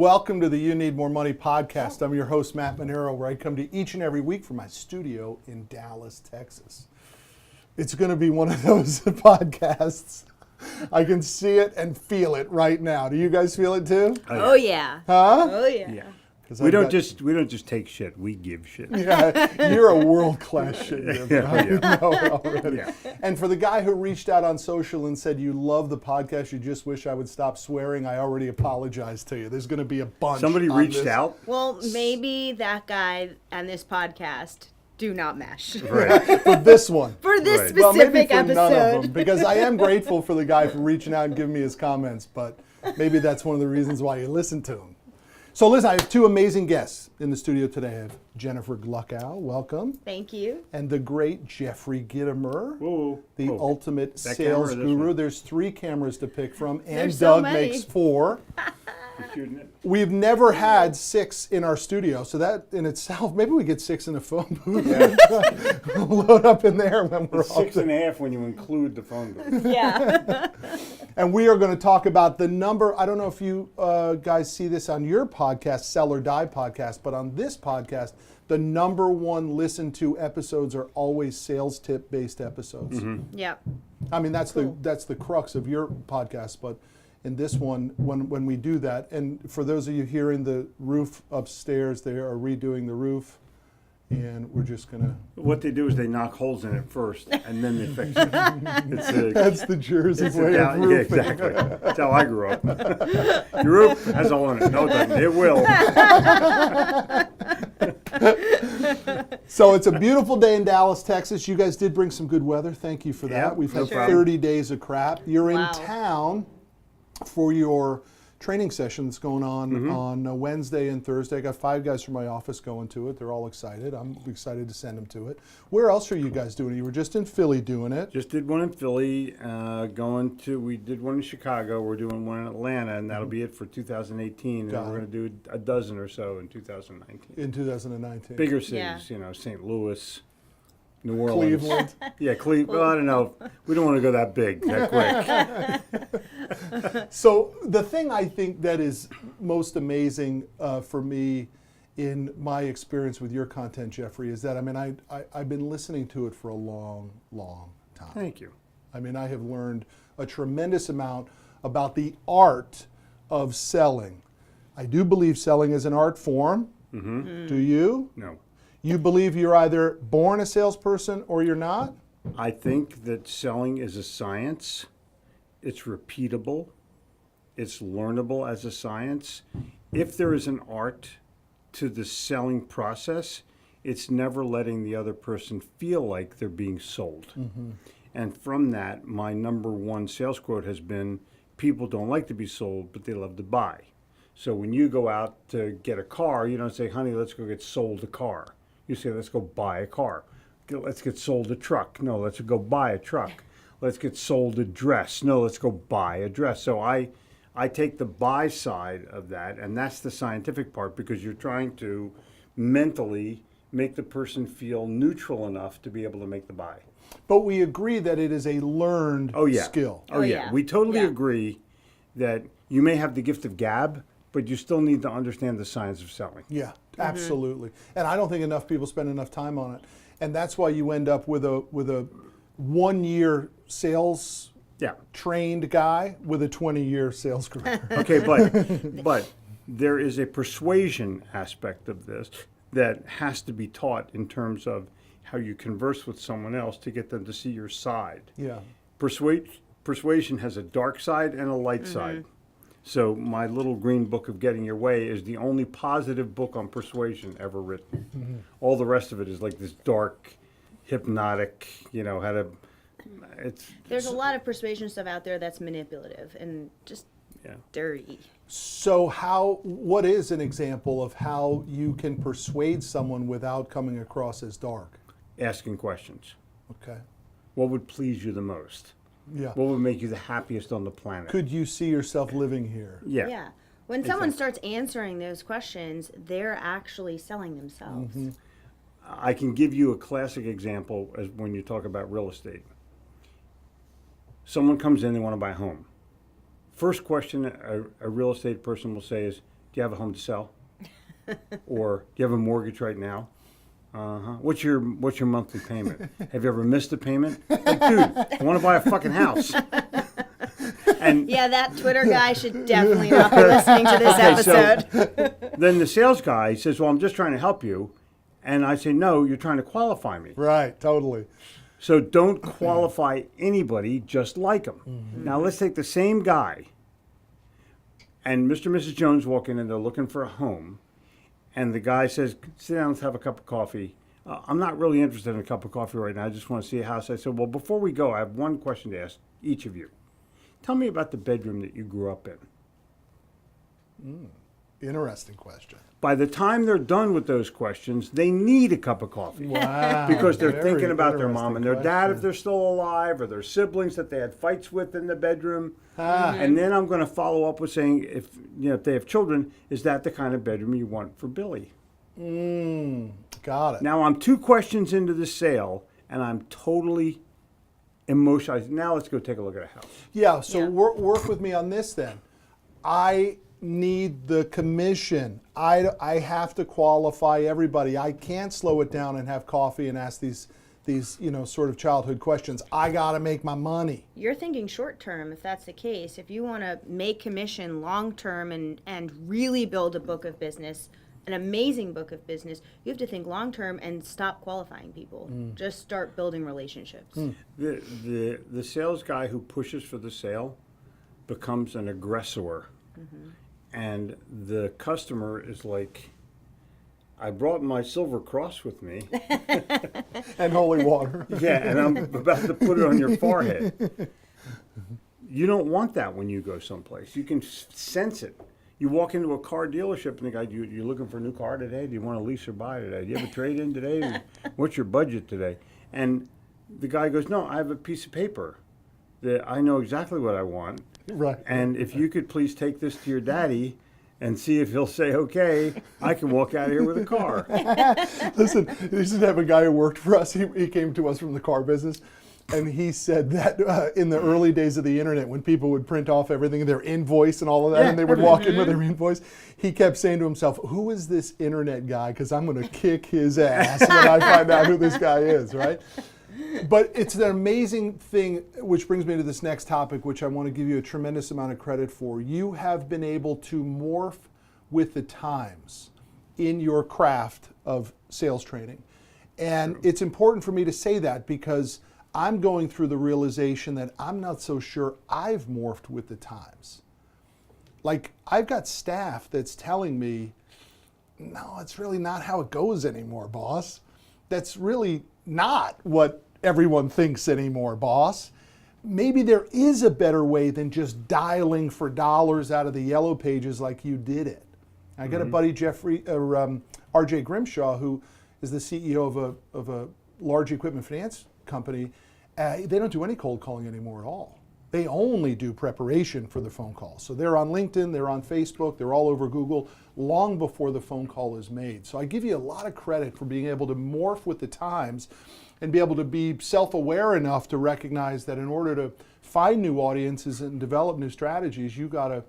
Welcome to the You Need More Money podcast. I'm your host, Matt Manero, where I come to each and every week from my studio in Dallas, Texas. It's going to be one of those podcasts. I can see it and feel it right now. Do you guys feel it too? Oh yeah. Huh? Oh yeah. Yeah. We don't just take shit. We give shit. Yeah, you're a world-class shit giver. Yeah, I know already. Yeah. And for the guy who reached out on social and said you love the podcast, you just wish I would stop swearing, I already apologized to you. There's going to be a bunch. Somebody on reached this. out. Well, maybe that guy and this podcast do not mesh. Right. For this one. For this Right. Well, maybe specific for none of them, episode. because I am grateful for the guy for reaching out and giving me his comments, but maybe that's one of the reasons why you listen to him. So listen, I have two amazing guests in the studio today. I have Jennifer Gluckow, welcome, Thank you. and the great Jeffrey Gitomer, Whoa. the Whoa. ultimate That sales camera or this guru. one? There's 3 cameras to pick from, and There's so Doug many. makes 4. You're shooting it? We've never had 6 in our studio, so that in itself, maybe we get 6 in a phone booth. We'll load up in there when we're It's all 6.5 when you include the phone booth. Yeah. And we are going to talk about the number. I don't know if you guys see this on your podcast, Sell or Die podcast, but on this podcast, the number 1 listened to episodes are always sales tip based episodes. Yep. I mean, that's Cool. the crux of your podcast, but in this one, when we do that, and for those of you hearing the roof upstairs, they are redoing the roof, and we're just gonna. What they do is they knock holes in it first, and then they fix it. That's the Jersey It's way of yeah, roofing. exactly. That's how I grew up. Your roof has a hole in it. No, it doesn't. It will. So it's a beautiful day in Dallas, Texas. You guys did bring some good weather. Thank you for that. Yeah, We've no had problem. 30 days of crap. You're Wow. in town for your training session that's going on Wednesday and Thursday. I got 5 guys from my office going to it. They're all excited. I'm excited to send them to it. Where else are you guys doing it? You were just in Philly doing it. Just did one in Philly. We did one in Chicago. We're doing one in Atlanta, and that'll be it for 2018. Got And we're it. going to do a dozen or so in 2019. In 2019. Bigger cities, Yeah. St. Louis, New Orleans. Cleveland. Yeah, Cleveland. Well, I don't know. We don't want to go that big, that quick. So the thing I think that is most amazing for me in my experience with your content, Jeffrey, is that I've been listening to it for a long, long time. Thank you. I mean, I have learned a tremendous amount about the art of selling. I do believe selling is an art form. Do you? No. You believe you're either born a salesperson or you're not? I think that selling is a science. It's repeatable. It's learnable as a science. If there is an art to the selling process, it's never letting the other person feel like they're being sold. And from that, my number 1 sales quote has been, people don't like to be sold, but they love to buy. So when you go out to get a car, you don't say, honey, let's go get sold a car. You say, let's go buy a car. Let's get sold a truck. No, let's go buy a truck. Let's get sold a dress. No, let's go buy a dress. So I take the buy side of that, and that's the scientific part, because you're trying to mentally make the person feel neutral enough to be able to make the buy. But we agree that it is a learned skill. Oh, yeah. We totally Yeah. agree that you may have the gift of gab, but you still need to understand the science of selling. Yeah, absolutely. And I don't think enough people spend enough time on it. And that's why you end up with a 1-year sales Yeah. trained guy with a 20-year sales career. Okay, but there is a persuasion aspect of this that has to be taught in terms of how you converse with someone else to get them to see your side. Yeah. Persuasion has a dark side and a light side. So my little green book of Getting Your Way is the only positive book on persuasion ever written. All the rest of it is like this dark, hypnotic, There's a lot of persuasion stuff out there that's manipulative and just dirty. So what is an example of how you can persuade someone without coming across as dark? asking questions. Okay. What would please you the most? Yeah. What would make you the happiest on the planet? Could you see yourself living here? Yeah. Yeah. When someone starts answering those questions, they're actually selling themselves. I can give you a classic example as when you talk about real estate. Someone comes in, they want to buy a home. First question a real estate person will say is, you have a home to sell? Or do you have a mortgage right now? What's your monthly payment? Have you ever missed a payment? Like, dude, I want to buy a fucking house. And Yeah, that Twitter guy should definitely not be listening to this episode. then the sales guy says, well, I'm just trying to help you. And I say, no, you're trying to qualify me. Right, totally. So don't qualify anybody, just like them. Now let's take the same guy, and Mr. and Mrs. Jones walk in and they're looking for a home. And the guy says, sit down, let's have a cup of coffee. I'm not really interested in a cup of coffee right now. I just want to see a house. I said, well, before we go, I have one question to ask each of you. Tell me about the bedroom that you grew up in. Interesting question. By the time they're done with those questions, they need a cup of coffee. Wow. Because they're Very thinking about their mom interesting and their dad if question. they're still alive, or their siblings that they had fights with in the bedroom. Ah. And then I'm going to follow up with saying, if they have children, is that the kind of bedroom you want for Billy? Got it. Now I'm 2 questions into the sale, and I'm totally emotionalized. Now let's go take a look at a house. Yeah, so Yeah. work with me on this then. I need the commission. I have to qualify everybody. I can't slow it down and have coffee and ask these sort of childhood questions. I got to make my money. You're thinking short term if that's the case. If you want to make commission long term and really build a book of business, an amazing book of business, you have to think long term and stop qualifying people. Just start building relationships. The sales guy who pushes for the sale becomes an aggressor. And the customer is like, I brought my silver cross with me. And holy water. Yeah, and I'm about to put it on your forehead. You don't want that when you go someplace. You can sense it. You walk into a car dealership and the guy, you looking for a new car today? Do you want to lease or buy today? Do you have a trade-in today? What's your budget today? And the guy goes, no, I have a piece of paper that I know exactly what I want. Right. And if you could please take this to your daddy and see if he'll say, okay, I can walk out of here with a car. Listen, we used to have a guy who worked for us. He came to us from the car business. And he said that in the early days of the internet, when people would print off everything, their invoice and all of that, and they would walk in with their invoice, he kept saying to himself, who is this internet guy? Because I'm going to kick his ass when I find out who this guy is, right? But it's an amazing thing, which brings me to this next topic, which I want to give you a tremendous amount of credit for. You have been able to morph with the times in your craft of sales training. And it's important for me to say that because I'm going through the realization that I'm not so sure I've morphed with the times. Like, I've got staff that's telling me, no, it's really not how it goes anymore, boss. That's really not what everyone thinks anymore, boss. Maybe there is a better way than just dialing for dollars out of the yellow pages like you did it. I got a buddy, RJ Grimshaw, who is the CEO of a large equipment finance company. They don't do any cold calling anymore at all. They only do preparation for the phone call. So they're on LinkedIn, they're on Facebook, they're all over Google long before the phone call is made. So I give you a lot of credit for being able to morph with the times and be able to be self-aware enough to recognize that in order to find new audiences and develop new strategies, you gotta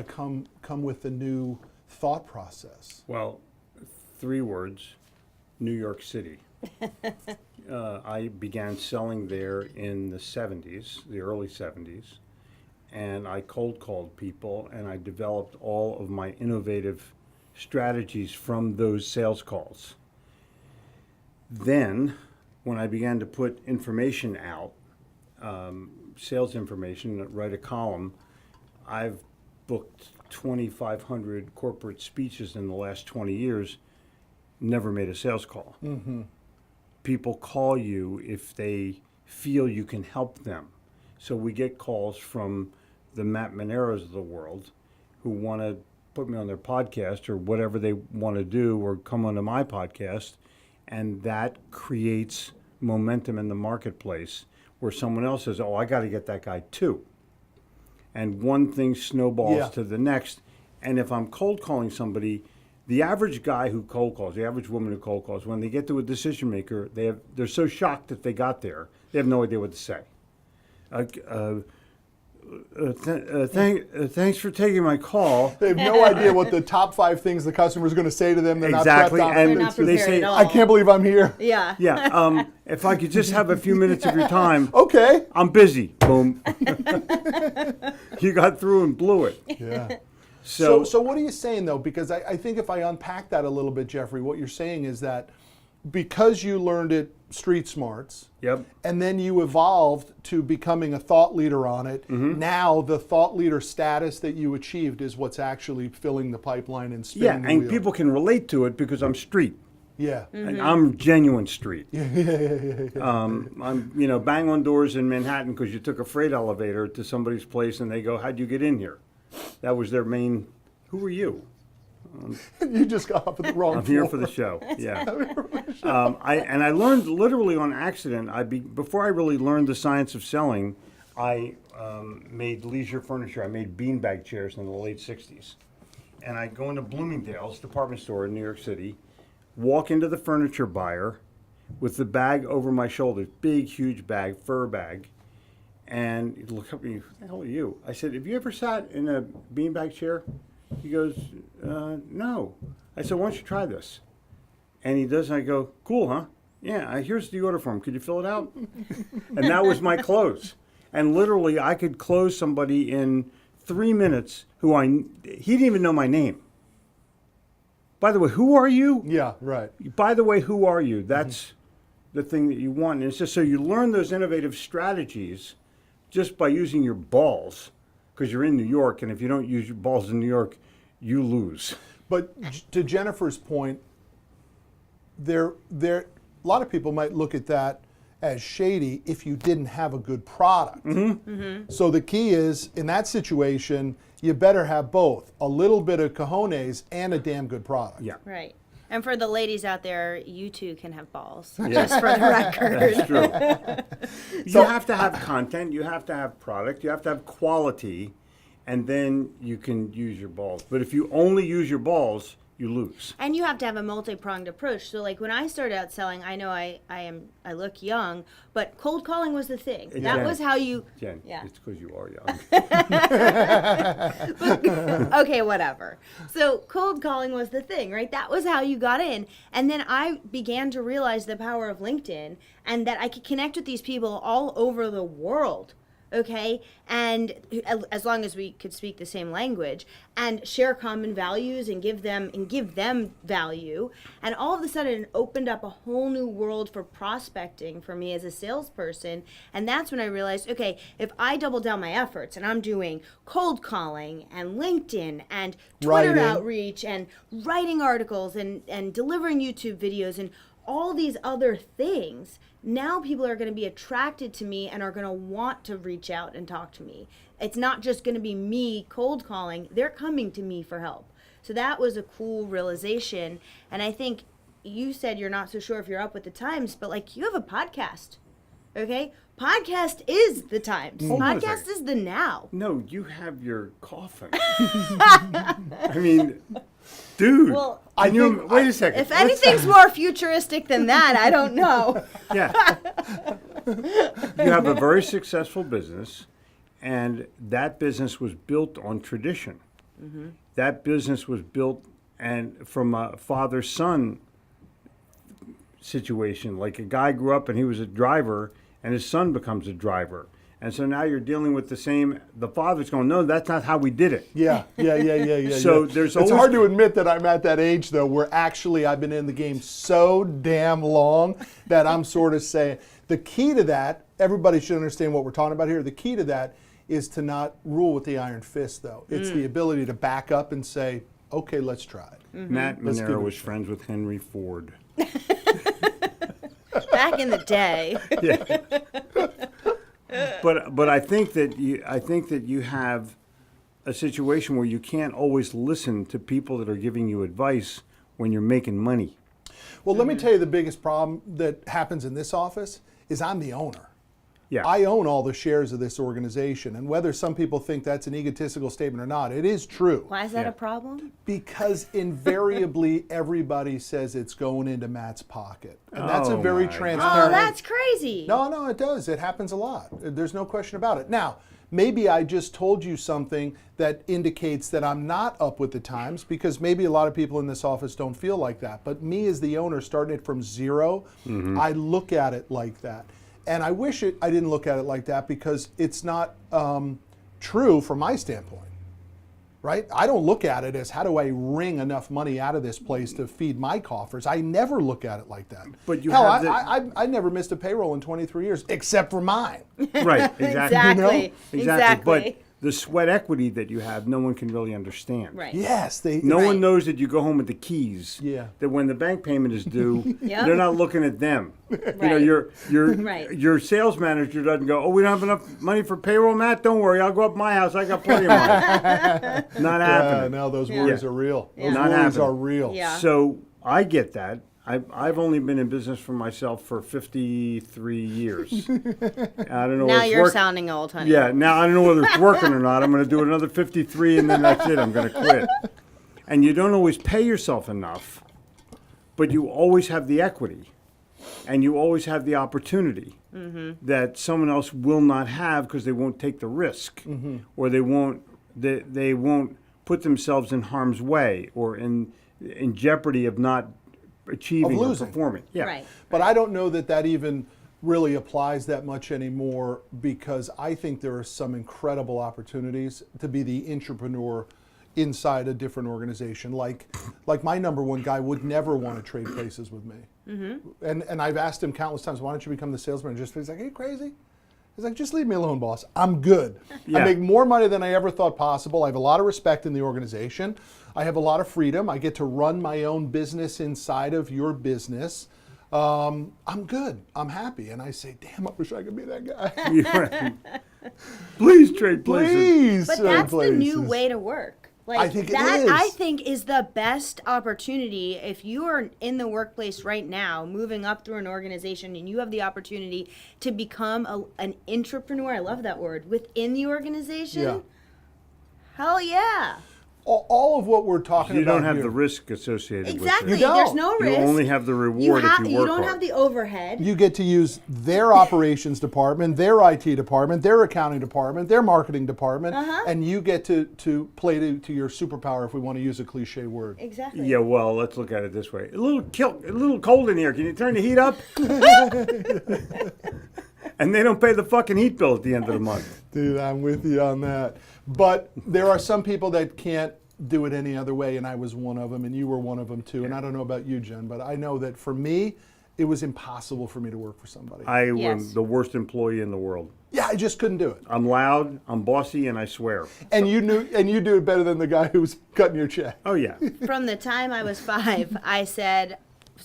come with a new thought process. Well, 3 words, New York City. I began selling there in the 70s, the early 70s, and I cold called people and I developed all of my innovative strategies from those sales calls. Then, when I began to put information out, sales information, write a column, I've booked 2,500 corporate speeches in the last 20 years, never made a sales call. People call you if they feel you can help them. So we get calls from the Matt Maneros of the world who want to put me on their podcast or whatever they want to do or come onto my podcast, and that creates momentum in the marketplace where someone else says, oh, I got to get that guy too. And one thing snowballs to the next. And if I'm cold calling somebody, the average guy who cold calls, the average woman who cold calls, when they get to a decision maker, they're so shocked that they got there, they have no idea what to say. Thanks for taking my call. They have no idea what the top 5 things the customer is going to say to them. They're Exactly, not prepped on and it. They're not It's just, they prepared say, at all. I can't believe I'm here. Yeah. Yeah, if I could just have a few minutes of your time. Okay. I'm busy. Boom. You got through and blew it. Yeah. So, So what are you saying though? Because I think if I unpack that a little bit, Jeffrey, what you're saying is that because you learned it street smarts, yep. and then you evolved to becoming a thought leader on it, now the thought leader status that you achieved is what's actually filling the pipeline and Yeah, spinning the and wheel. people can relate to it because I'm street. Yeah. And I'm genuine street. I'm, bang on doors in Manhattan because you took a freight elevator to somebody's place and they go, how'd you get in here? That was their main, who are you? You just got off at the wrong I'm here floor. for the show. Yeah. I learned literally on accident. Before I really learned the science of selling, I made leisure furniture. I made beanbag chairs in the late '60s, and I go into Bloomingdale's department store in New York City, walk into the furniture buyer with the bag over my shoulders, big, huge bag, fur bag, and he'd look up at me. Who the hell are you? I said, have you ever sat in a beanbag chair? He goes, no. I said, why don't you try this? And he does, and I go, cool, huh? Yeah, here's the order form. Could you fill it out? And that was my close. And literally, I could close somebody in 3 minutes he didn't even know my name. By the way, who are you? Yeah, right. By the way, who are you? That's the thing that you want. And it's just so you learn those innovative strategies just by using your balls. Because you're in New York, and if you don't use your balls in New York, you lose. But to Jennifer's point, a lot of people might look at that as shady if you didn't have a good product. So the key is, in that situation, you better have both, a little bit of cojones and a damn good product. Yeah. Right. And for the ladies out there, you too can have balls, just for the record. That's true. You have to have content, you have to have product, you have to have quality, and then you can use your balls. But if you only use your balls, you lose. And you have to have a multi-pronged approach. So like when I started out selling, I know I look young, but cold calling was the thing. That Jen, was how you Jen, Yeah. it's because you are young. Okay, whatever. So cold calling was the thing, right? That was how you got in. And then I began to realize the power of LinkedIn and that I could connect with these people all over the world. Okay, and as long as we could speak the same language and share common values and give them value, and all of a sudden it opened up a whole new world for prospecting for me as a salesperson. And that's when I realized, okay, if I double down my efforts and I'm doing cold calling and LinkedIn and Twitter Writing. outreach and writing articles and delivering YouTube videos and all these other things, now people are going to be attracted to me and are going to want to reach out and talk to me. It's not just going to be me cold calling. They're coming to me for help. So that was a cool realization. And I think you said you're not so sure if you're up with the times, but like you have a podcast. Okay? Podcast is the times. Hold on a Podcast second. is the now. No, you have your coughing. I mean, dude. Well, wait a second. if anything's more futuristic than that, I don't know. Yeah. You have a very successful business, and that business was built on tradition. That business was built and from a father-son situation. Like a guy grew up and he was a driver, and his son becomes a driver. And so now you're dealing with the father's going, no, that's not how we did it. Yeah. So there's It's always- hard to admit that I'm at that age though, where actually I've been in the game so damn long that I'm sort of saying the key to that. Everybody should understand what we're talking about here. The key to that is to not rule with the iron fist, though. It's the ability to back up and say, "Okay, let's try it." Matt Let's give it Manero a was shot. friends with Henry Ford. Back in the day. But I think that you have a situation where you can't always listen to people that are giving you advice when you're making money. Well, let me tell you the biggest problem that happens in this office is I'm the owner. Yeah. I own all the shares of this organization, and whether some people think that's an egotistical statement or not, it is true. Why is that Yeah. a problem? Because invariably everybody says it's going into Matt's pocket. And that's a Oh very my transparent. Oh, that's crazy. No, it does. It happens a lot. There's no question about it. Now, maybe I just told you something that indicates that I'm not up with the times, because maybe a lot of people in this office don't feel like that. But me as the owner, starting it from zero, I look at it like that. And I wish I didn't look at it like that, because it's not true from my standpoint. Right? I don't look at it as, how do I wring enough money out of this place to feed my coffers? I never look at it like that. But you Hell, have I never missed a payroll in 23 years, except for mine. Right, exactly. Exactly. Exactly. But the sweat equity that you have, no one can really understand. Right. Yes. No Right. one knows that you go home with the keys. Yeah. That when the bank payment is due, Yep. they're not looking at them. You know, Right. Right. your sales manager doesn't go, "Oh, we don't have enough money for payroll, Matt. Don't worry, I'll go up to my house. I got plenty of money." Not happening. No, those worries are real. Those Not worries happening. are real. Yeah. So I get that. I've only been in business for myself for 53 years. I don't know. Now if it's you're work- sounding old, honey. Yeah, now I don't know whether it's working or not. I'm going to do another 53 and then that's it. I'm going to quit. And you don't always pay yourself enough, but you always have the equity and you always have the opportunity that someone else will not have, because they won't take the risk or they won't put themselves in harm's way or in jeopardy of not achieving or losing. performing. Yeah. Right. But I don't know that even really applies that much anymore, because I think there are some incredible opportunities to be the intrapreneur inside a different organization. Like my number one guy would never want to trade places with me. And I've asked him countless times, why don't you become the sales manager? He's like, are you crazy? He's like, just leave me alone, boss. I'm good. Yeah. I make more money than I ever thought possible. I have a lot of respect in the organization. I have a lot of freedom. I get to run my own business inside of your business. I'm good. I'm happy. And I say, damn, I wish I could be that guy. Please trade places. Please. But trade that's the new places. way to work. Like I think it that, is. I think, is the best opportunity. If you are in the workplace right now, moving up through an organization, and you have the opportunity to become an intrapreneur, I love that word, within the organization. Yeah. Hell yeah. All of what we're talking You about don't have here, the risk associated Exactly. with it. You don't. There's no You risk. only have the reward if you You work don't hard. have the overhead. you get to use their operations department, their IT department, their accounting department, their marketing department, and you get to play to your superpower, if we want to use a cliche word. Exactly. Yeah, well, let's look at it this way. A little cold in here. Can you turn the heat up? And they don't pay the fucking heat bill at the end of the month. Dude, I'm with you on that. But there are some people that can't do it any other way, and I was one of them, and you were one of them too. And I don't know about you, Jen, but I know that for me, it was impossible for me to work for somebody. I am Yes. the worst employee in the world. Yeah, I just couldn't do it. I'm loud, I'm bossy, and I swear. And you do it better than the guy who was cutting your check. Oh, yeah. From the time I was 5, I said,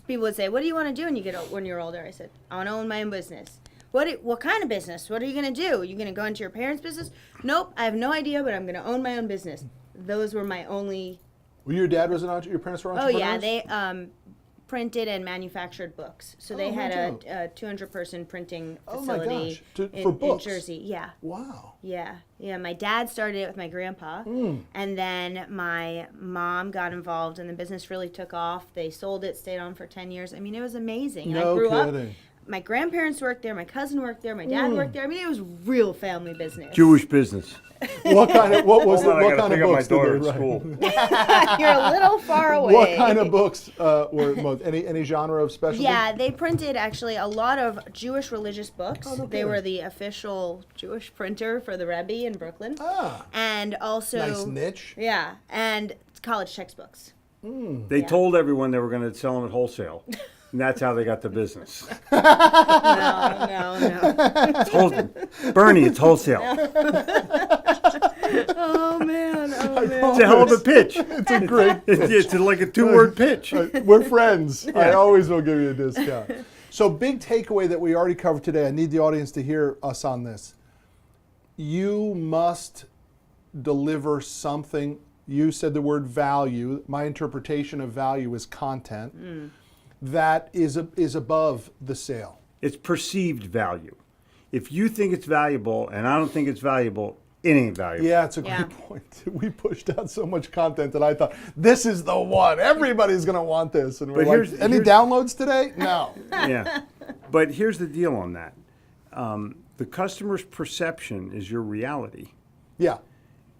people would say, what do you want to do when you're older? I said, I want to own my own business. What kind of business? What are you going to do? Are you going to go into your parents' business? Nope, I have no idea, but I'm going to own my own business. Those were my only... Well, your dad was your parents were Oh, entrepreneurs? yeah, they printed and manufactured books. So they Oh, had no a 200-person printing Oh my facility gosh, in, for books? in Jersey. Yeah. Wow. Yeah, my dad started it with my grandpa, and then my mom got involved, and the business really took off. They sold it, stayed on for 10 years. I mean, it was amazing. And No I grew kidding. up. My grandparents worked there, my cousin worked there, my dad worked there. I mean, it was real family business. Jewish business. What kind of what was it? Hold on, I What gotta kind of pick up my books did daughter they at write? school. You're a little far away. What kind of books were most? Any genre of specialty? Yeah, they printed actually a lot of Jewish religious books. Oh, no They kidding. were the official Jewish printer for the Rebbe in Brooklyn. Ah, And also, nice niche. yeah, and college textbooks. They told everyone they were going to sell them at wholesale. And that's how they got the business. No. Bernie, it's wholesale. Oh man. It's a hell of a pitch. It's a great. It's like a 2-word pitch. We're friends. I always will give you a discount. So, big takeaway that we already covered today. I need the audience to hear us on this. You must deliver something. You said the word value. My interpretation of value is content. That is above the sale. It's perceived value. If you think it's valuable and I don't think it's valuable, it ain't valuable. Yeah, it's a great point. We pushed out so much content that I thought, this is the one. Everybody's going to want this. And we're But like, any downloads today? No. Yeah. But here's the deal on that. The customer's perception is your reality. Yeah,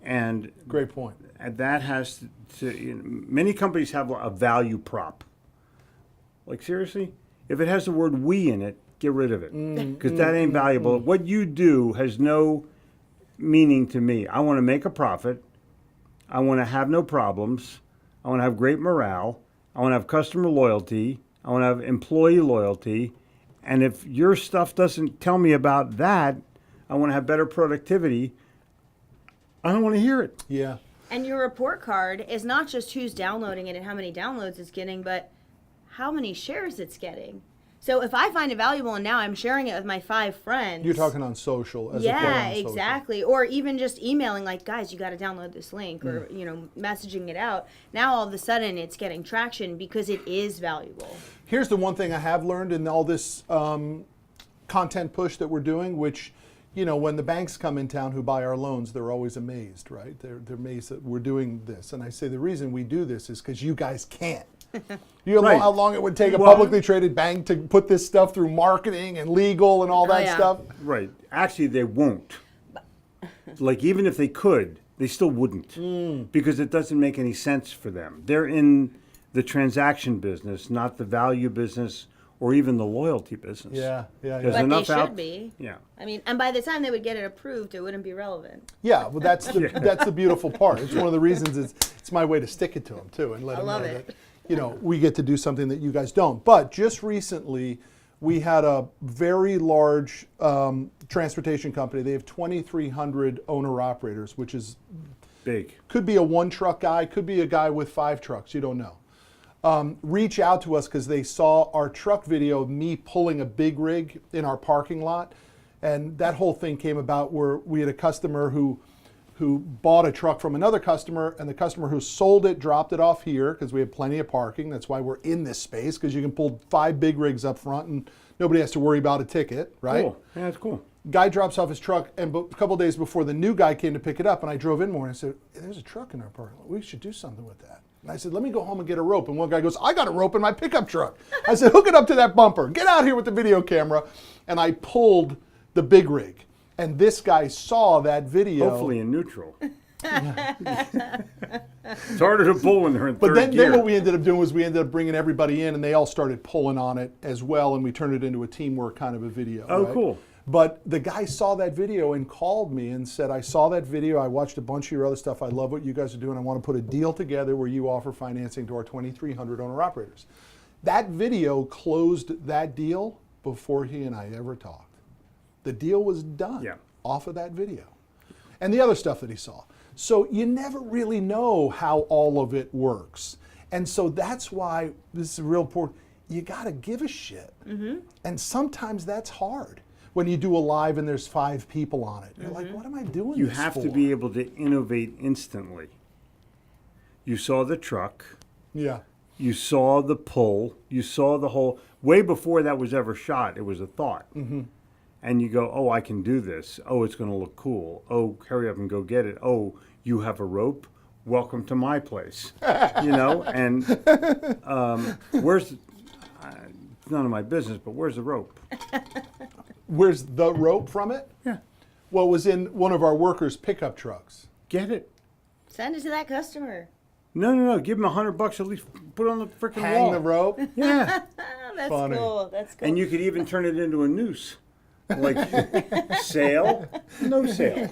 And great point. that has many companies have a value prop. Like, seriously? If it has the word we in it, get rid of it. Because that ain't valuable. What you do has no meaning to me. I want to make a profit. I want to have no problems. I want to have great morale. I want to have customer loyalty. I want to have employee loyalty. And if your stuff doesn't tell me about that, I want to have better productivity. I don't want to hear it. Yeah. And your report card is not just who's downloading it and how many downloads it's getting, but how many shares it's getting. So if I find it valuable and now I'm sharing it with my 5 friends. You're talking on social as yeah, a player on social. exactly. Or even just emailing like, guys, you got to download this link or, messaging it out. Now all of a sudden it's getting traction because it is valuable. Here's the one thing I have learned in all this content push that we're doing, which, when the banks come in town who buy our loans, they're always amazed, right? They're amazed that we're doing this. And I say the reason we do this is because you guys can't. You know Right. how long it would take a Well- publicly traded bank to put this stuff through marketing and legal and all that yeah. stuff? Right. Actually, they won't. Like, even if they could, they still wouldn't. Because it doesn't make any sense for them. They're in the transaction business, not the value business or even the loyalty business. Yeah. There's But they enough should out- be. Yeah. I mean, and by the time they would get it approved, it wouldn't be relevant. Yeah, well, that's the beautiful part. It's one of the reasons it's my way to stick it to them too and let them know love it. that we get to do something that you guys don't. But just recently, we had a very large transportation company. They have 2,300 owner operators, which is Big. could be a 1-truck guy, could be a guy with 5 trucks. You don't know. Reach out to us because they saw our truck video of me pulling a big rig in our parking lot. And that whole thing came about where we had a customer who bought a truck from another customer, and the customer who sold it dropped it off here because we have plenty of parking. That's why we're in this space, because you can pull 5 big rigs up front and nobody has to worry about a ticket, right? Cool. Yeah, that's cool. Guy drops off his truck, and a couple days before, the new guy came to pick it up, and I drove in more and I said, there's a truck in our parking lot. We should do something with that. And I said, let me go home and get a rope. And one guy goes, I got a rope in my pickup truck. I said, hook it up to that bumper. Get out here with the video camera. And I pulled the big rig. And this guy saw that video. Hopefully in neutral. It's harder to pull when they're in But third then gear. what we ended up doing was we ended up bringing everybody in, and they all started pulling on it as well, and we turned it into a teamwork kind of a video. Oh, right? cool. But the guy saw that video and called me and said, I saw that video, I watched a bunch of your other stuff, I love what you guys are doing, I want to put a deal together where you offer financing to our 2,300 owner-operators. That video closed that deal before he and I ever talked. The deal was done off of that video. And the other stuff that he saw. So you never really know how all of it works. And so that's why this is real important. You got to give a shit. And sometimes that's hard. When you do a live and there's 5 people on it, you're like, what am I doing You this have for? to be able to innovate instantly. You saw the truck. Yeah. You saw the pull. You saw the whole. Way before that was ever shot, it was a thought. And you go, oh, I can do this. Oh, it's going to look cool. Oh, hurry up and go get it. Oh, you have a rope? Welcome to my place. And where's, it's none of my business, but where's the rope? Where's the rope from it? Yeah. Well, it was in one of our workers' pickup trucks. Get it. Send it to that customer. No. Give them $100 at least. Put it on the freaking Hang wall. the rope. Yeah. That's Funny. cool. That's cool. And you could even turn it into a noose. Like, sale, no sale.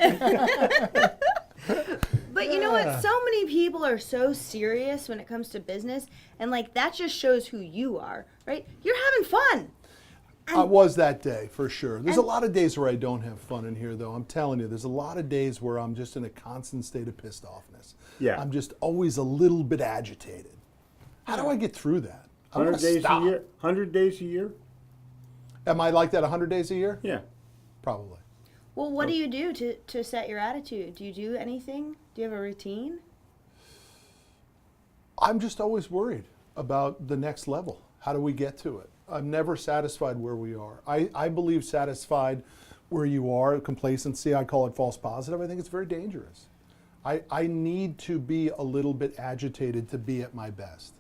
But you know what? So many people are so serious when it comes to business, and that just shows who you are, right? You're having fun. I was that day, for sure. There's a lot of days where I don't have fun in here, though. I'm telling you, there's a lot of days where I'm just in a constant state of pissed offness. Yeah. I'm just always a little bit agitated. How do I get through that? I 100 wanna days stop. a year. 100 days a year. Am I like that 100 days a year? Yeah. Probably. Well, what do you do to set your attitude? Do you do anything? Do you have a routine? I'm just always worried about the next level. How do we get to it? I'm never satisfied where we are. I believe satisfied where you are, complacency, I call it false positive. I think it's very dangerous. I need to be a little bit agitated to be at my best.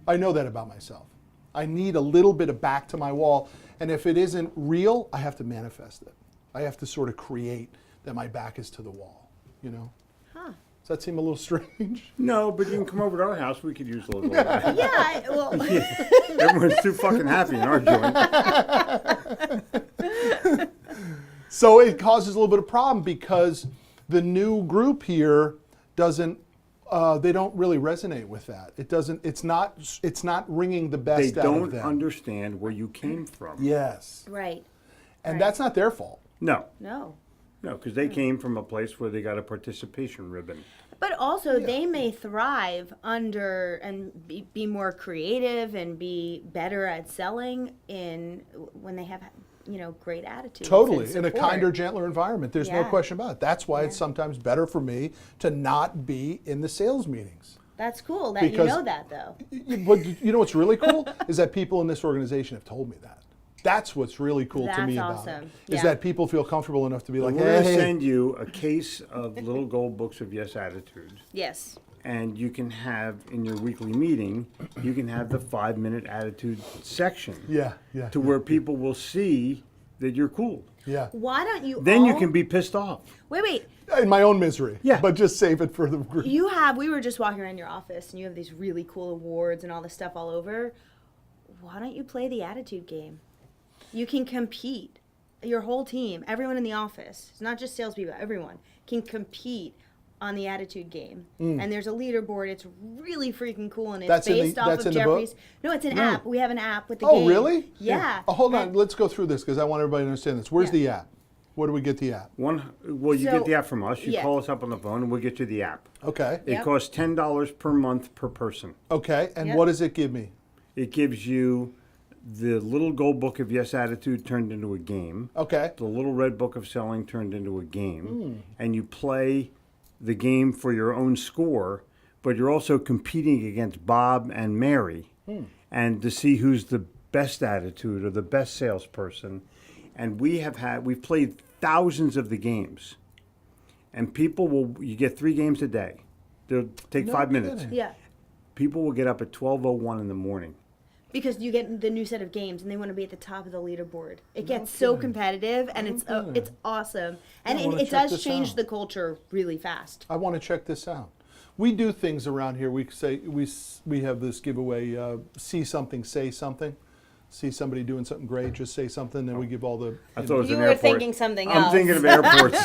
I know that about myself. I need a little bit of back to my wall. And if it isn't real, I have to manifest it. I have to sort of create that my back is to the wall, you know? Huh. Does that seem a little strange? No, but you can come over to our house. We could use a little of that. Yeah, well, Everyone's too fucking happy in our joint. So it causes a little bit of problem because the new group here doesn't, they don't really resonate with that. It doesn't, it's not ringing the best They out of don't them. understand where you came from. Yes. right. And Right. that's not their fault. No, No. because they came from a place where they got a participation ribbon. But also, they may thrive under and be more creative and be better at selling when they have, great attitudes. Totally, and in a support. kinder, gentler environment. There's no Yeah. question about it. That's why it's sometimes better for me to not be in the sales meetings. That's cool that Because- you know that, though. But you know what's really cool is that people in this organization have told me that. That's what's really cool to me That's about it. awesome. Is Yeah. that people feel comfortable enough to be like, We're going to hey, send you a case of little gold books of Yes attitudes. Yes. And you can have, in your weekly meeting, you can have the 5-minute attitude section. yeah, To where people will see that you're cool. yeah. Why don't you Then you all- can be pissed off. Wait. In my own misery. Yeah. But just save it for the group. We were just walking around your office and you have these really cool awards and all this stuff all over. Why don't you play the attitude game? You can compete. Your whole team, everyone in the office, it's not just salespeople, everyone can compete on the attitude game. And there's a leaderboard. It's really freaking cool and it's That's in the- based off that's of in the book? Jeffrey's. No, it's an app. We have an app with the Oh, game. really? Yeah. Oh, hold on. And- Let's go through this because I want everybody to understand this. Where's Yeah. the app? Where do we get the app? You So- get the app from us. You yeah. call us up on the phone and we'll get you the app. Okay. It Yep. costs $10 per month per person. Okay. And Yep. what does it give me? It gives you the little gold book of Yes attitude turned into a game. Okay. The little red book of selling turned into a game. And you play the game for your own score, but you're also competing against Bob and Mary and to see who's the best attitude or the best salesperson. And we've played thousands of the games. And you get 3 games a day. They'll take No 5 minutes. kidding. Yeah. People will get up at 12:01 in the morning. Because you get the new set of games and they want to be at the top of the leaderboard. It gets so competitive and it's awesome. And I wanna it check does this change out. the culture really fast. I want to check this out. We do things around here. We say we have this giveaway: see something, say something. See somebody doing something great, just say something, and we give all the. I thought it was You an were airport. thinking something I'm else. thinking of airports.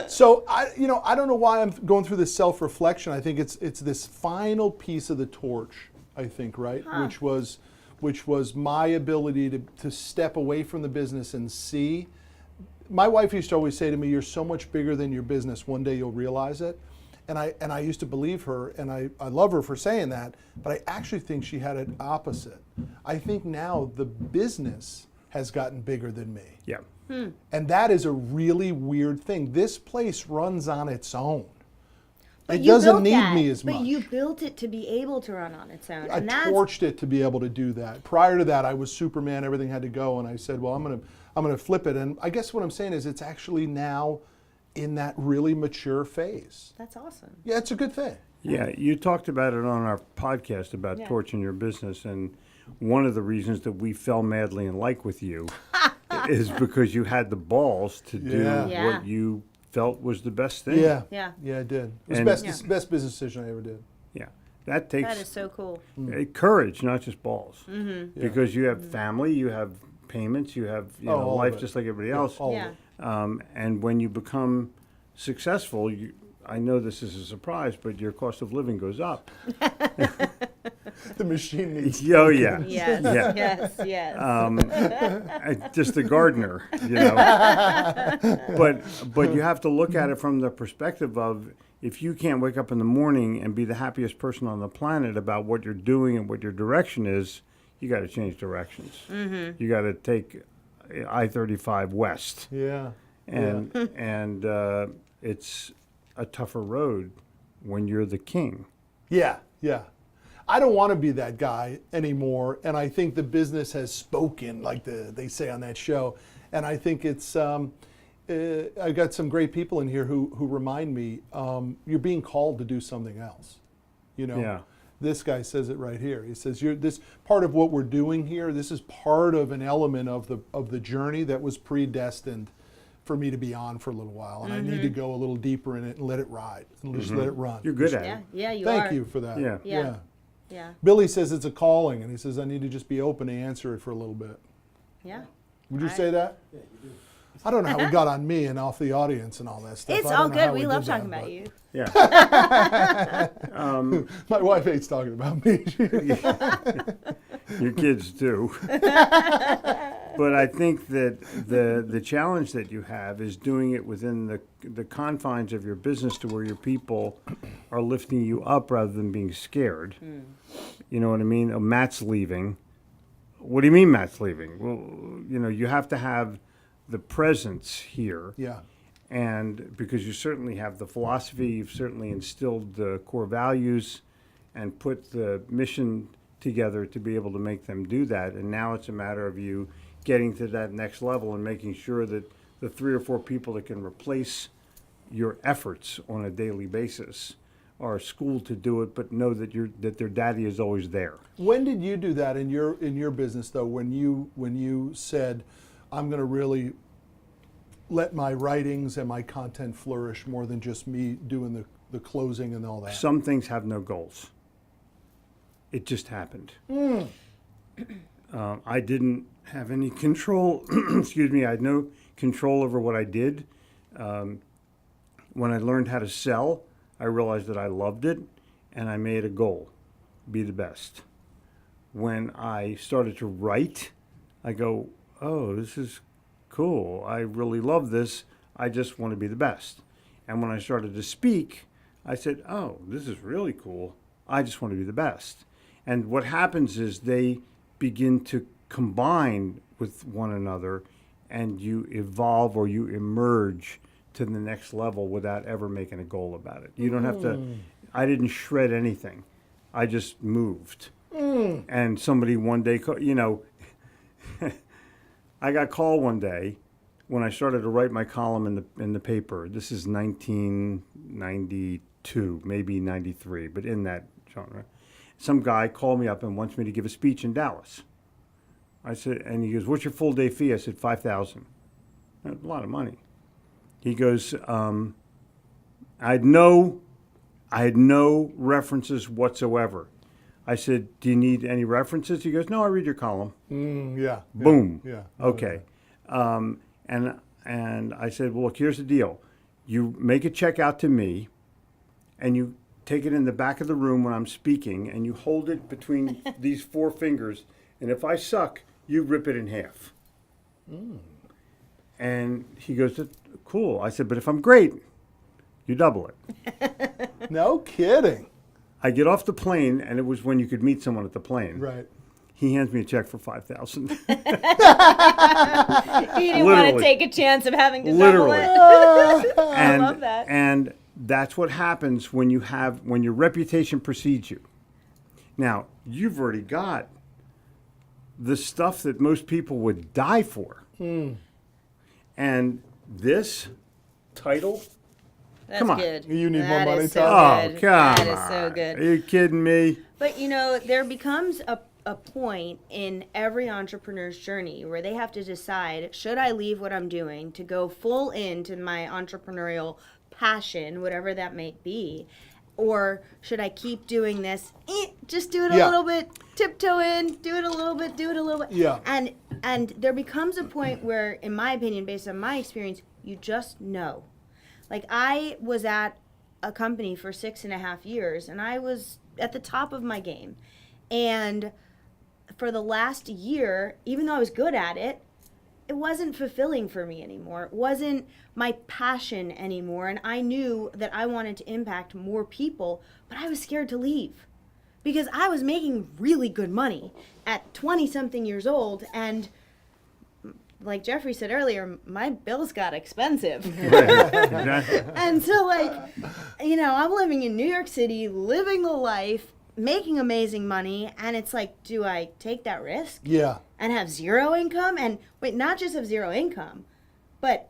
So I don't know why I'm going through this self-reflection. I think it's this final piece of the torch. I think right, which was my ability to step away from the business and see. My wife used to always say to me, "You're so much bigger than your business. One day you'll realize it." And I used to believe her, and I love her for saying that, but I actually think she had it opposite. I think now the business has gotten bigger than me. Yeah. And that is a really weird thing. This place runs on its own. But It you doesn't built need that, me as much. But you built it to be able to run on its own. I And that's torched it to be able to do that. Prior to that, I was Superman. Everything had to go, and I said, "Well, I'm gonna flip it." And I guess what I'm saying is, it's actually now in that really mature phase. that's awesome. Yeah, it's a good thing. Yeah, you talked about it on our podcast about Yeah. torching your business, and one of the reasons that we fell madly in like with you is because you had the balls to do Yeah. Yeah. what you felt was the best thing. Yeah, Yeah. I did. It was And- best business decision I ever did. Yeah. That takes That is so cool. courage, not just balls. Mm-hmm. Because you have family, you have payments, you have all of life it. just like everybody else. All Yeah. of it. And when you become successful, I know this is a surprise, but your cost of living goes up. The machine needs. Oh, yeah. Yes, Yeah. yes. Just a gardener, But you have to look at it from the perspective of, if you can't wake up in the morning and be the happiest person on the planet about what you're doing and what your direction is, you got to change directions. Mm-hmm. You got to take I-35 west, Yeah. and it's a tougher road when you're the king. Yeah, yeah. I don't want to be that guy anymore, and I think the business has spoken, like they say on that show. And I think it's I got some great people in here who remind me you're being called to do something else. You know, Yeah. This guy says it right here. He says, this part of what we're doing here, this is part of an element of the journey that was predestined for me to be on for a little while, and I need to go a little deeper in it and let it ride and just let it run. You're good at Yeah, it. yeah, you are. Thank you for that. Yeah. Yeah. Yeah, Billy says it's a calling, and he says I need to just be open to answer it for a little bit. yeah. Would you say that? Yeah, you do. I don't know how we got on me and off the audience and all that stuff. It's I all don't know how good. We love did that, talking about but- you. Yeah. My wife hates talking about me. Your kids do. But I think that the challenge that you have is doing it within the confines of your business to where your people are lifting you up rather than being scared. You know what I mean? Oh, Matt's leaving. What do you mean Matt's leaving? Well, you know, you have to have the presence here. Yeah. And because you certainly have the philosophy, you've certainly instilled the core values and put the mission together to be able to make them do that. And now it's a matter of you getting to that next level and making sure that the 3 or 4 people that can replace your efforts on a daily basis are schooled to do it, but know that that their daddy is always there. When did you do that in your business though? When you said, I'm going to really let my writings and my content flourish more than just me doing the closing and all that. Some things have no goals. It just happened. I didn't have any control. Excuse me. I had no control over what I did. When I learned how to sell, I realized that I loved it, and I made a goal: be the best. When I started to write, I go, oh, this is cool. I really love this. I just want to be the best. And when I started to speak, I said, oh, this is really cool. I just want to be the best. And what happens is they begin to combine with one another, and you evolve or you emerge to the next level without ever making a goal about it. You don't have to, I didn't shred anything. I just moved. And somebody one day, you know, I got called one day when I started to write my column in the paper. This is 1992, maybe 93, but in that genre. Some guy called me up and wants me to give a speech in Dallas. I said, and he goes, what's your full day fee? I said, $5,000. That's a lot of money. He goes, I had no references whatsoever. I said, do you need any references? He goes, no, I read your column. Yeah. Boom. Yeah. Okay. And I said, well, look, here's the deal. You make a check out to me, and you take it in the back of the room when I'm speaking, and you hold it between these 4 fingers, and if I suck, you rip it in half. And he goes, cool. I said, but if I'm great, you double it. No kidding. I get off the plane, and it was when you could meet someone at the plane. Right. He hands me a check for $5,000. He didn't want Literally. to take a chance of having to Literally. double it. And, love that. And that's what happens when your reputation precedes you. Now, you've already got the stuff that most people would die for. And this title, That's Come on. good. You need more That money, is so Tom? oh, good. come That is on. so good. Are you kidding me? But you know, there becomes a point in every entrepreneur's journey where they have to decide, should I leave what I'm doing to go full into my entrepreneurial passion, whatever that may be, or should I keep doing this? Just do it a Yeah. little bit, tiptoe in, do it a little bit, do it a little bit. Yeah. And there becomes a point where, in my opinion, based on my experience, you just know. Like, I was at a company for 6.5 years, and I was at the top of my game. And for the last year, even though I was good at it, it wasn't fulfilling for me anymore. It wasn't my passion anymore. And I knew that I wanted to impact more people, but I was scared to leave because I was making really good money at 20-something years old. And like Jeffrey said earlier, my bills got expensive. Exactly. And so, like, you know, I'm living in New York City, living the life, making amazing money, and it's like, do I take that risk Yeah. and have zero income? And wait, not just have zero income, but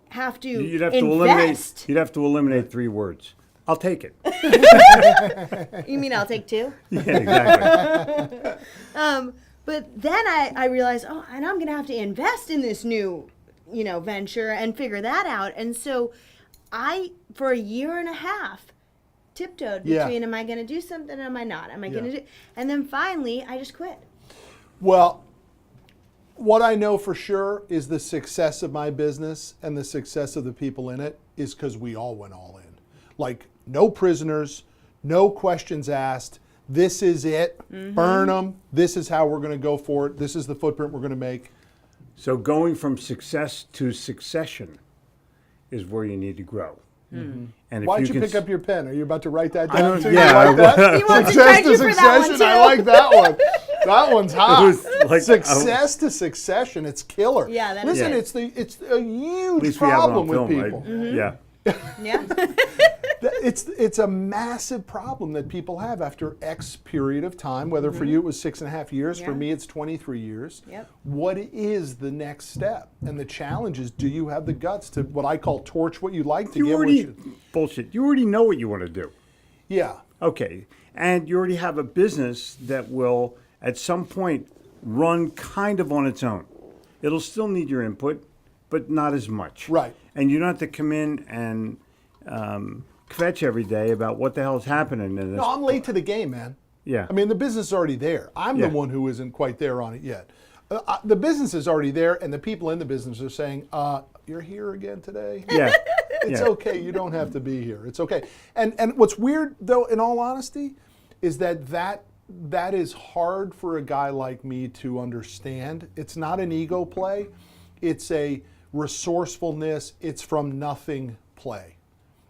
have to You'd have invest. to eliminate 3 words. I'll take it. You mean I'll take two? Yeah, exactly. But then I realized, oh, and I'm going to have to invest in this new, venture and figure that out. And so I, for a year and a half, tiptoed between, am I going to do something or am I not? Am I going to do? And then finally, I just quit. Well, what I know for sure is the success of my business and the success of the people in it is because we all went all in. Like, no prisoners, no questions asked. This is it. Burn them. This is how we're going to go for it. This is the footprint we're going to make. So going from success to succession is where you need to grow. And if Why'd you can pick up your pen? Are you about to write that I down don't- too? yeah, You like that? He wants to Success charge to you for that one, succession. too. I like that one. That one's hot. was like- Success to succession. It's killer. Yeah, that is Listen, it. it's a At huge least we have it problem on with film, people. right? Yeah. Yeah. It's a massive problem that people have after X period of time, whether for you it was 6.5 years, for Yeah. me it's 23 years. Yep. What is the next step? And the challenge is, do you have the guts to what I call torch what you like to You get already, what you... bullshit, you already know what you want to do. Yeah. Okay. And you already have a business that will, at some point, run kind of on its own. It'll still need your input, but not as much. Right. And you don't have to come in and kvetch every day about what the hell is happening in this. No, I'm late to the game, man. Yeah. I mean, the business is already there. I'm Yeah. the one who isn't quite there on it yet. The business is already there, and the people in the business are saying, you're here again today? Yeah. It's Yeah. okay. You don't have to be here. It's okay. And what's weird, though, in all honesty, is that is hard for a guy like me to understand. It's not an ego play. It's a resourcefulness. It's from nothing play.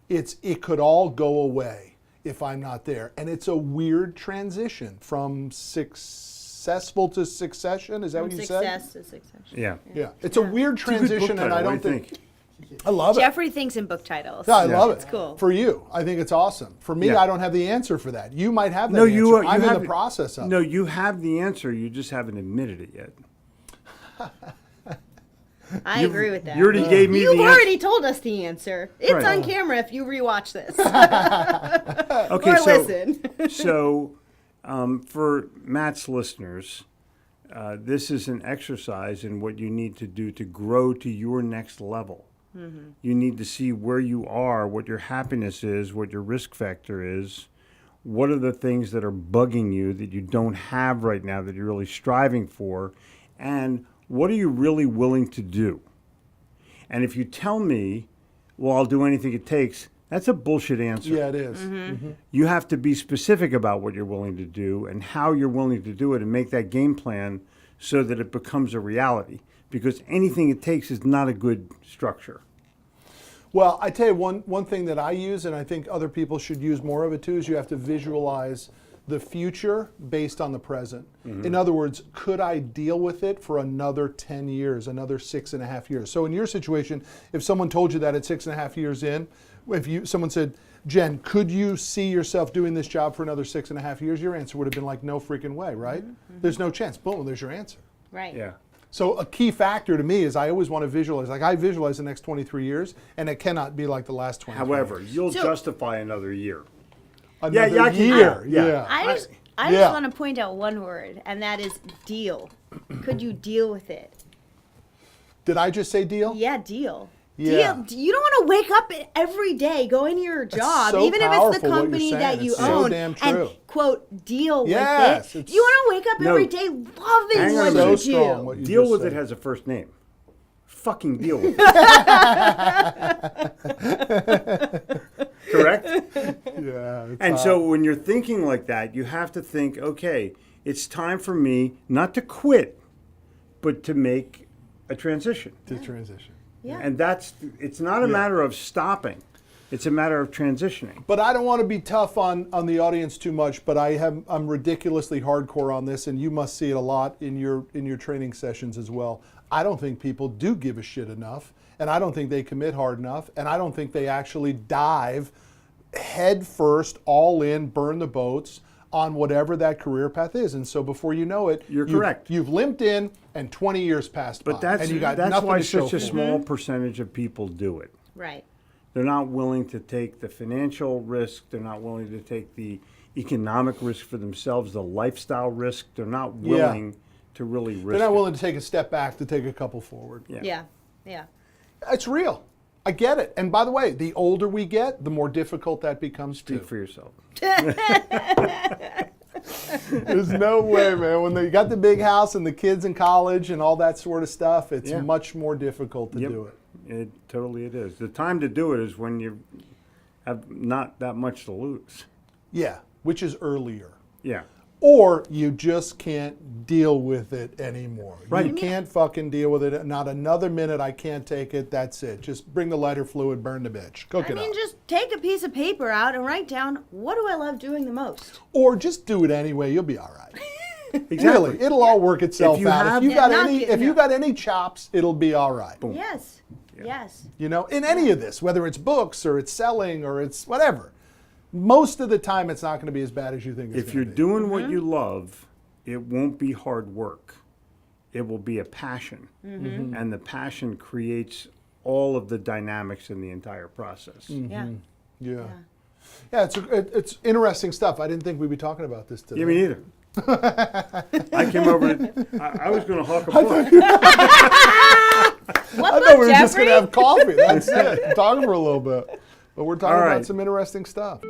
It could all go away if I'm not there. And it's a weird transition from successful to succession. Is that what you said? Success to succession. Yeah. Yeah. It's a weird It's a good transition, book and title. I What don't do you think... I love it. Jeffrey thinks in book titles. Yeah, I love it. It's cool. For you, I think it's awesome. For me, Yeah. I don't have the answer for that. You might have that No, answer. you I'm in have the process of No, it. you have the answer. You just haven't admitted it yet. I agree with that. You already gave me You've the already told us the answer. It's Right. on camera if you rewatch this. answer. Okay, or so listen. so for Matt's listeners, this is an exercise in what you need to do to grow to your next level. You need to see where you are, what your happiness is, what your risk factor is, what are the things that are bugging you that you don't have right now that you're really striving for, and what are you really willing to do? And if you tell me, well, I'll do anything it takes, that's a bullshit answer. Yeah, it is. Mm-hmm. You have to be specific about what you're willing to do and how you're willing to do it and make that game plan so that it becomes a reality. Because anything it takes is not a good structure. Well, I tell you, one thing that I use, and I think other people should use more of it too, is you have to visualize the future based on the present. In other words, could I deal with it for another 10 years, another 6.5 years? So in your situation, if someone told you that at 6.5 years in, someone said, Jen, could you see yourself doing this job for another 6.5 years? Your answer would have been like, no freaking way, right? There's no chance. Boom, there's your answer. Right. Yeah. So a key factor to me is I always want to visualize. Like I visualize the next 23 years, and it cannot be like the last 23 However, years. you'll So- justify another year. Another I can- year. yeah. Yeah. I just Yeah. want to point out one word, and that is deal. Could you deal with it? Did I just say deal? Yeah, deal. Yeah. Deal. You don't want to wake up every day, going to your job, so even if it's the powerful what you're company saying. that you It's so own, damn true. and quote deal Yes, with it. it's You want to wake up No. every day loving Hang on what a So you minute. strong do. what you Deal just with said. it has a first name. Fucking deal with it. Correct? Yeah. it's And hot. so when you're thinking like that, you have to think, okay, it's time for me not to quit, but to make a transition. to transition. Yeah. And it's not a matter of stopping. It's a matter of transitioning. But I don't want to be tough on the audience too much, but I'm ridiculously hardcore on this, and you must see it a lot in your training sessions as well. I don't think people do give a shit enough, and I don't think they commit hard enough, and I don't think they actually dive head first, all in, burn the boats on whatever that career path is. And so before you know it, You're correct. You've limped in, and 20 years passed by, But that's and you got that's nothing why to show such a for it. small percentage of people do it. Right. They're not willing to take the financial risk. They're not willing to take the economic risk for themselves, the lifestyle risk. They're not willing to really risk They're not it. willing to take a step back to take a couple forward. Yeah. Yeah. It's real. I get it. And by the way, the older we get, the more difficult that becomes too. Speak for yourself. There's no way, man. When you got the big house and the kids in college and all that sort of stuff, it's Yeah. much more difficult to Yep. do it. It is. The time to do it is when you have not that much to lose. Yeah, which is earlier. Yeah. Or you just can't deal with it anymore. Right. You can't fucking deal with it. Not another minute. I can't take it. That's it. Just bring the lighter fluid, burn the bitch. Cook I it mean, up. just take a piece of paper out and write down, what do I love doing the most? Or just do it anyway. You'll be all right. Exactly. Really, it'll all work itself If you out. have- If you got Yeah, any, knock it- if you yeah. got any chops, it'll be all right. Boom. Yes. Yes. You know, in any of this, whether it's books or it's selling or it's whatever, most of the time it's not going to be as bad as you think it's If going you're to be. doing what you love, it won't be hard work. It will be a passion. And the passion creates all of the dynamics in the entire process. Yeah. Yeah. Yeah, it's interesting stuff. I didn't think we'd be talking about this today. Yeah, me either. I came over I was going to hawk a book. What I book, thought we were just going Jeffrey? to have coffee. That's it. Talking for a little bit. But we're talking All about right. some interesting stuff.